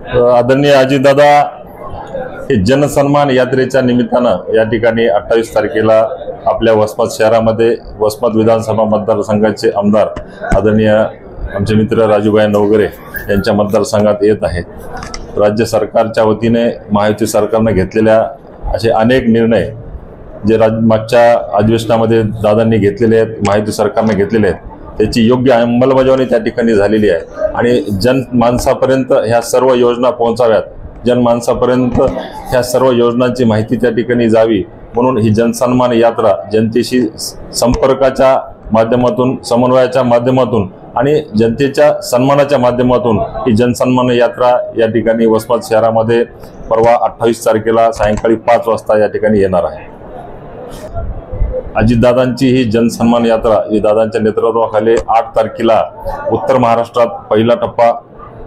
आदरणीय अजितदादा हे जनसन्मान यात्रेच्या निमित्तानं या ठिकाणी 28 तारखेला आपल्या वसमत शहरामध्ये वसमत विधानसभा मतदारसंघाचे आमदार आदरणीय आमचे मित्र राजूभाई नवगरे यांच्या मतदारसंघात येत आहेत। राज्य सरकारच्या वतीने महायुती सरकारने घेतलेल्या असे अनेक निर्णय जे मागच्या अधिवेशनामध्ये दादांनी घेतलेले आहेत, महायुती सरकारने घेतलेले आहेत, त्याची योग्य अंमलबजावणी त्या ठिकाणी झालेली आहे आणि जनमानसापर्यंत ह्या सर्व योजना पोहोचाव्यात, जनमानसापर्यंत ह्या सर्व योजनांची माहिती त्या ठिकाणी जावी म्हणून ही जनसन्मान यात्रा जनतेशी संपर्काच्या माध्यमातून, समन्वयाच्या माध्यमातून आणि जनतेच्या सन्मानाच्या माध्यमातून ही जनसन्मान यात्रा या ठिकाणी वसमत शहरामध्ये परवा 28 तारखेला सायंकाळी 5 वाजता या ठिकाणी येणार आहे। अजितदादांची ही जनसन्मान यात्रा ही दादांच्या नेतृत्वाखाली 8 तारखेला उत्तर महाराष्ट्रात पहिला टप्पा,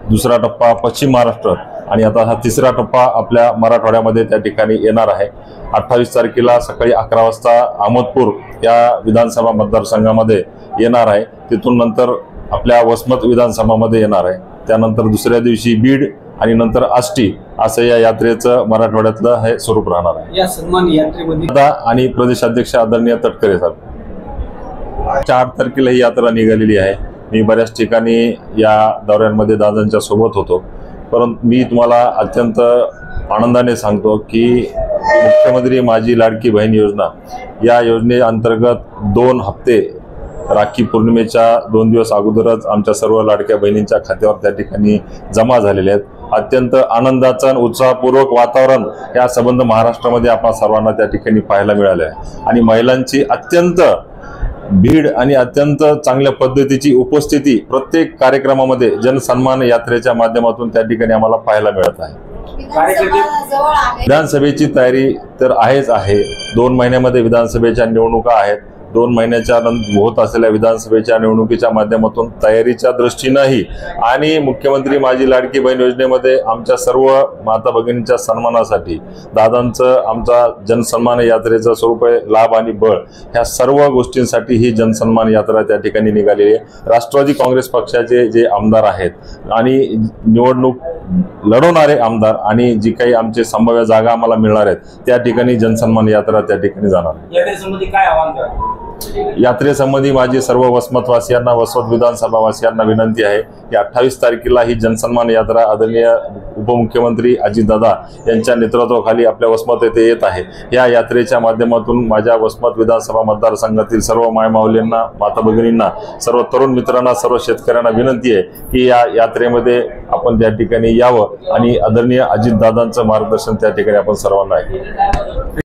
दुसरा टप्पा पश्चिम महाराष्ट्र आणि आता हा तिसरा टप्पा आपल्या मराठवाड्यामध्ये त्या ठिकाणी येणार आहे। 28 तारखेला सकाळी 11 वाजता अहमदपूर या विधानसभा मतदारसंघामध्ये येणार आहे, तिथून नंतर आपल्या वसमत विधानसभामध्ये येणार आहे, त्यानंतर दुसऱ्या दिवशी बीड आणि नंतर आष्टी असं या यात्रेचं मराठवाड्यातलं हे स्वरूप राहणार आहे। या सन्मान यात्रेमध्ये आणि प्रदेशाध्यक्ष आदरणीय तटकरे साहेब 4 तारखेला ही यात्रा निघालेली आहे। मी बऱ्याच ठिकाणी या दौऱ्यांमध्ये दादांच्या सोबत होतो, परंतु मी तुम्हाला अत्यंत आनंदाने सांगतो की मुख्यमंत्री माझी लाडकी बहीण योजना या योजनेअंतर्गत 2 हप्ते राखी पौर्णिमेच्या 2 दिवस अगोदरच आमच्या सर्व लाडक्या बहिणींच्या खात्यावर त्या ठिकाणी जमा झालेले आहेत। अत्यंत आनंदाचं उत्साहपूर्वक वातावरण या संबंध महाराष्ट्रामध्ये आपण सर्वांना त्या ठिकाणी पाहायला मिळाले आहे आणि महिलांची अत्यंत भीड आणि अत्यंत चांगल्या पद्धतीची उपस्थिती प्रत्येक कार्यक्रमामध्ये जनसन्मान यात्रेच्या माध्यमातून त्या ठिकाणी आम्हाला पाहायला मिळत आहे। विधानसभेची तयारी तर आहेच आहे। 2 महिन्यामध्ये विधानसभेच्या निवडणुका आहेत। 2 महिन्याच्या होत असलेल्या विधानसभेच्या निवडणुकीच्या माध्यमातून तयारीच्या दृष्टीनेही आणि मुख्यमंत्री माझी लाडकी बहीण योजनेमध्ये आमच्या सर्व माता भगिनींच्या सन्मानासाठी दादांचं आमचा जनसन्मान यात्रेचं स्वरूप आहे, लाभ आणि बळ ह्या सर्व गोष्टींसाठी ही जनसन्मान यात्रा त्या ठिकाणी निघालेली आहे। राष्ट्रवादी काँग्रेस पक्षाचे जे आमदार आहेत आणि निवडणूक लढवणारे आमदार आणि जी काही आमचे संभाव्य जागा आम्हाला मिळणार आहेत त्या ठिकाणी जनसन्मान यात्रा त्या ठिकाणी जाणार। यात्रेसंबंधी माझी सर्व वसमतवासियांना, वसमत विधानसभावासियांना विनंती आहे की 28 तारखेला ही जनसन्मान यात्रा आदरणीय उपमुख्यमंत्री अजितदादा यांच्या नेतृत्वाखाली आपल्या वसमत येथे येत आहे। या यात्रेच्या माध्यमातून माझ्या वसमत विधानसभा मतदारसंघातील सर्व मायमाऊलींना, माता भगिनींना, सर्व तरुण मित्रांना, सर्व शेतकऱ्यांना विनंती आहे की या यात्रेमध्ये आपण त्या ठिकाणी यावं आणि आदरणीय अजितदादांचं मार्गदर्शन त्या ठिकाणी आपण सर्वांना ऐकू।